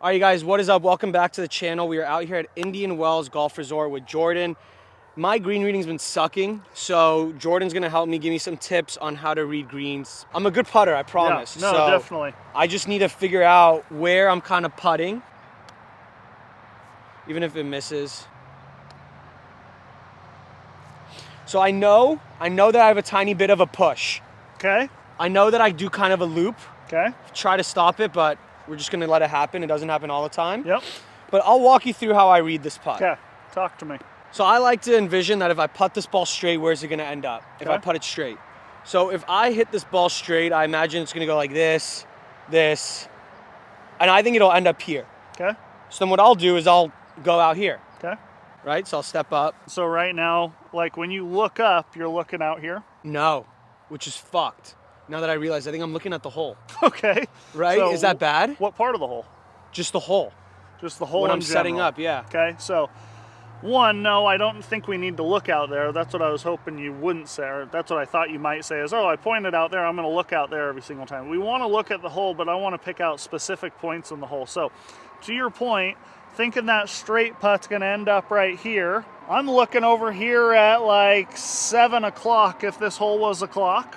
All right, you guys, what is up? Welcome back to the channel. We are out here at Indian Wells Golf Resort with Jordan. My green reading's been sucking, so Jordan's gonna help me, give me some tips on how to read greens. I'm a good putter, I promise. Yeah, no, so definitely. I just need to figure out where I'm kind of putting, even if it misses. So I know that I have a tiny bit of a push. Okay. I know that I do kind of a loop. Okay. Try to stop it, but we're just gonna let it happen. It doesn't happen all the time. Yep. But I'll walk you through how I read this putt. Okay. Talk to me. So I like to envision that if I putt this ball straight, where's it gonna end up? If I putt it straight. So if I hit this ball straight, I imagine it's gonna go like this, and I think it'll end up here. Okay. So then what I'll do is I'll go out here. Okay. Right, so I'll step up. So right now, like when you look up, you're looking out here? No, which is fucked. Now that I realize, I think I'm looking at the hole. Okay. Right, So is that bad? What part of the hole? Just the hole. Just the hole When in I'm setting general. up, yeah. Okay, so one, no, I don't think we need to look out there. That's what I was hoping you wouldn't say, or that's what I thought you might say is, oh, I pointed out there, I'm gonna look out there every single time. We wanna look at the hole, but I wanna pick out specific points in the hole. So to your point, thinking that straight putt's gonna end up right here, I'm looking over here at like 7 o'clock if this hole was a clock.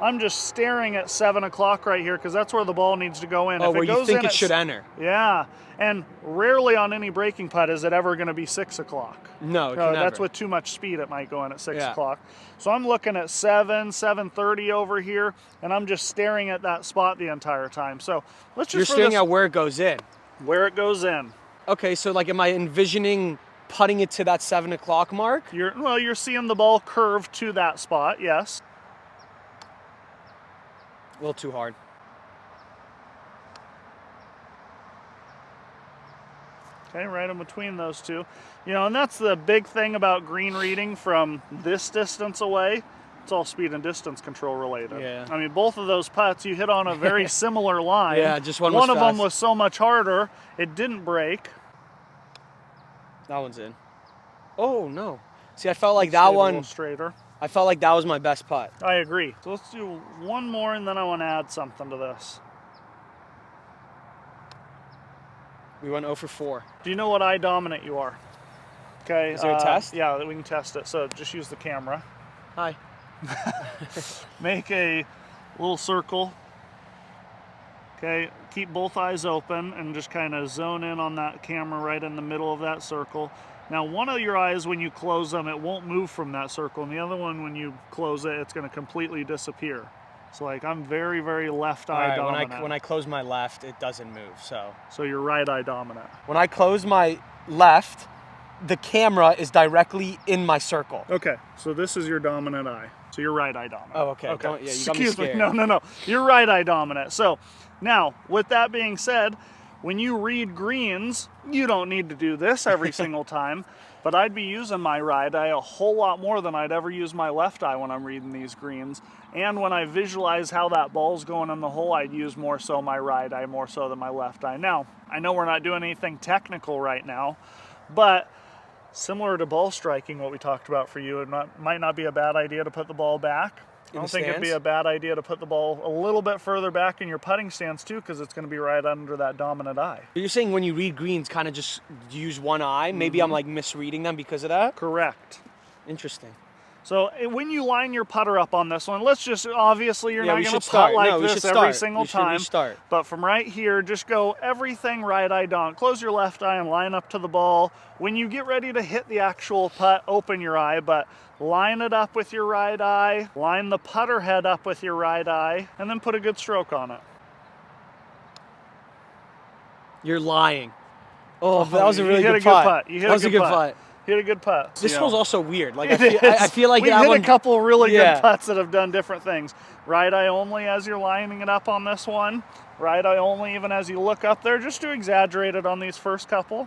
I'm just staring at 7 o'clock right here because that's where the ball needs to go in. Oh, if where it goes you think in it should enter. Yeah, and rarely on any breaking putt is it ever going to be 6 o'clock. No, it can That's never. with too much speed it might go in at 6 Yeah. o'clock. So I'm looking at 7:30 over here, and I'm just staring at that spot the entire time. So let's just You're staring at where it goes in. where it goes in. Okay, so like, am I envisioning putting it to that 7 o'clock mark? You're seeing the ball curve to that spot, yes. A little too hard. Okay, right in between those two. You know, and that's the big thing about green reading from this distance away. It's all speed and distance control related. Yeah. I mean, both of those putts, you hit on a very similar line. Yeah, just one was of them fast. was so much harder, it didn't break. That one's in. Oh, no. See, I felt like Stayed that a one, little straighter. I felt like that was my best putt. I agree. So let's do one more, and then I want to add something to this. We went 0 for 4. Do you know what eye dominant you are? Okay. Is there a test? Yeah, we can test it. So just use the camera. Hi. Make a little circle. Okay, keep both eyes open and just kind of zone in on that camera right in the middle of that circle. Now, one of your eyes, when you close them, it won't move from that circle, and the other one, when you close it, it's going to completely disappear. So, like, I'm very, very left eye dominant. When I close my left, it doesn't move, so. So you're right eye dominant. When I close my left, the camera is directly in my circle. Okay, so this is your dominant eye. So you're right eye dominant. Oh, okay. Okay. You got me Excuse me. scared. No. You're right eye dominant. So now, with that being said, when you read greens, you don't need to do this every single time, but I'd be using my right eye a whole lot more than I'd ever use my left eye when I'm reading these greens. And when I visualize how that ball's going in the hole, I'd use more so my right eye more so than my left eye. Now, I know we're not doing anything technical right now, but similar to ball striking, what we talked about for you, it might not be a bad idea to put the ball back. I don't think it'd be a bad idea to put the ball a little bit further back in your putting stance too, because it's going to be right under that dominant eye. You're saying when you read greens, kind of just use one eye? Maybe I'm like misreading them because of that? Correct. Interesting. So when you line your putter up on this one, let's just, obviously you're not going to start putt like No, this every single we time. Start. But from right here, just go everything right eye down. Close your left eye and line up to the ball. When you get ready to hit the actual putt, open your eye, but line it up with your right eye, line the putter head up with your right eye, and then put a good stroke on it. You're lying. Oh, that was a really good putt. You hit that was a good putt. Hit a good putt. This hole's also weird. Like, I I feel like we that hit one, a couple really good putts that have done different things. Right eye only as you're lining it up on this one. Right eye only even as you look up there, just to exaggerate it on these first couple.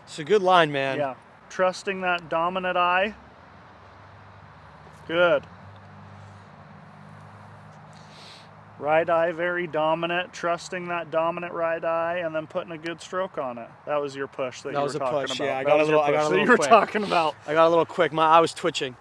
It's a good line, man. Yeah, trusting that dominant eye. Good. Right eye very dominant, trusting that dominant right eye, and then putting a good stroke on it. That was your push that you were talking about. Yeah, I got a little quick. talking about. I got a little quick. My eye was twitching.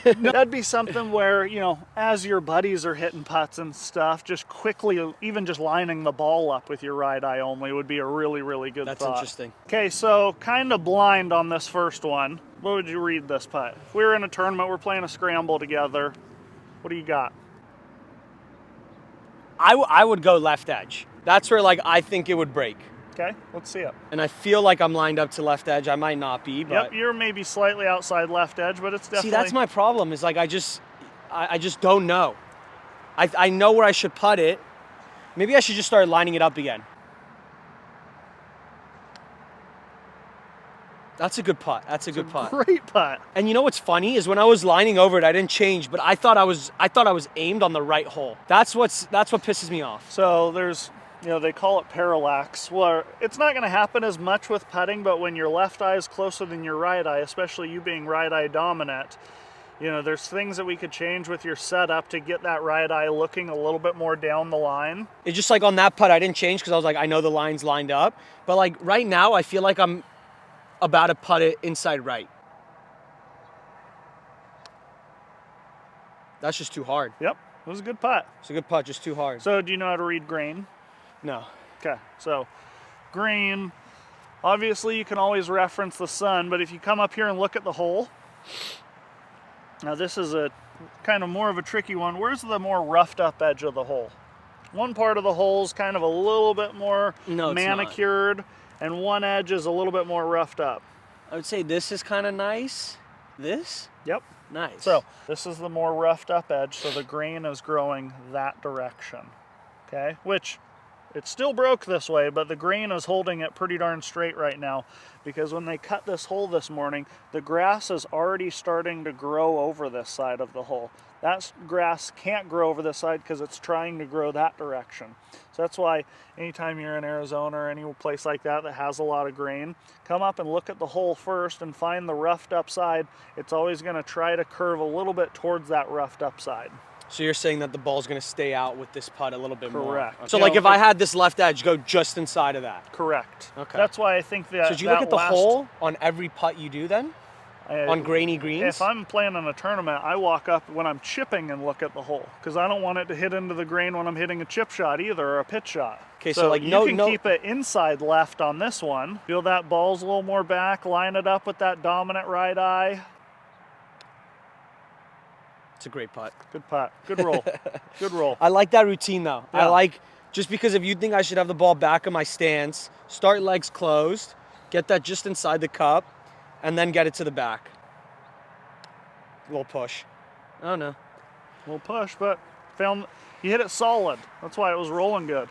That'd be something where, you know, as your buddies are hitting putts and stuff, just quickly, even just lining the ball up with your right eye only would be a really, really good That's thought. interesting. Okay, so kind of blind on this first one. What would you read this putt? If we were in a tournament, we're playing a scramble together, what do you got? I would go left edge. That's where like I think it would break. Okay, let's see it. And I feel like I'm lined up to left edge. I might not be, but Yep, you're maybe slightly outside left edge, but it's definitely... see, that's my problem. Is like I just don't know. I know where I should putt it. Maybe I should just start lining it up again. That's a good putt. That's a good putt. Great putt. And you know what's funny is when I was lining over it, I didn't change, but I thought I was aimed on the right hole. That's what pisses me off. So there's, you know, they call it parallax. Well, it's not going to happen as much with putting, but when your left eye is closer than your right eye, especially you being right eye dominant, you know, there's things that we could change with your setup to get that right eye looking a little bit more down the line. It's just like on that putt, I didn't change because I was like, I know the line's lined up. But like right now, I feel like I'm about to putt it inside right. That's just too hard. Yep, it was a good putt. It's a good putt, just too hard. So do you know how to read green? No. Okay, so green, obviously you can always reference the sun, but if you come up here and look at the hole, now this is a kind of more of a tricky one. Where's the more roughed up edge of the hole? One part of the hole is kind of a little bit more manicured, and one edge is a little bit more roughed up. I would say this is kind of nice. This? Yep. Nice. So this is the more roughed up edge, so the grain is growing that direction. Okay, which it still broke this way, but the grain is holding it pretty darn straight right now, because when they cut this hole this morning, the grass is already starting to grow over this side of the hole. That grass can't grow over this side because it's trying to grow that direction. So that's why anytime you're in Arizona or any place like that that has a lot of grain, come up and look at the hole first and find the roughed up side. It's always going to try to curve a little bit towards that roughed up side. So you're saying that the ball's going to stay out with this putt a little bit more. Correct. So like if I had this left edge, go just inside of that. Correct. Okay. That's why I think that. So did you look at the hole on every putt you do then? On grainy greens? If I'm playing in a tournament, I walk up when I'm chipping and look at the hole, because I don't want it to hit into the grain when I'm hitting a chip shot either, or a pitch shot. Okay, so like you can keep it inside left on this one. Feel that ball's a little more back, line it up with that dominant right eye. It's a great putt. Good putt. Good roll. Good roll. I like that routine though. Yeah. I like, just because if you think I should have the ball back in my stance, start legs closed, get that just inside the cup, and then get it to the back. A little push. I don't know. A little push, but you hit it solid. That's why it was rolling good.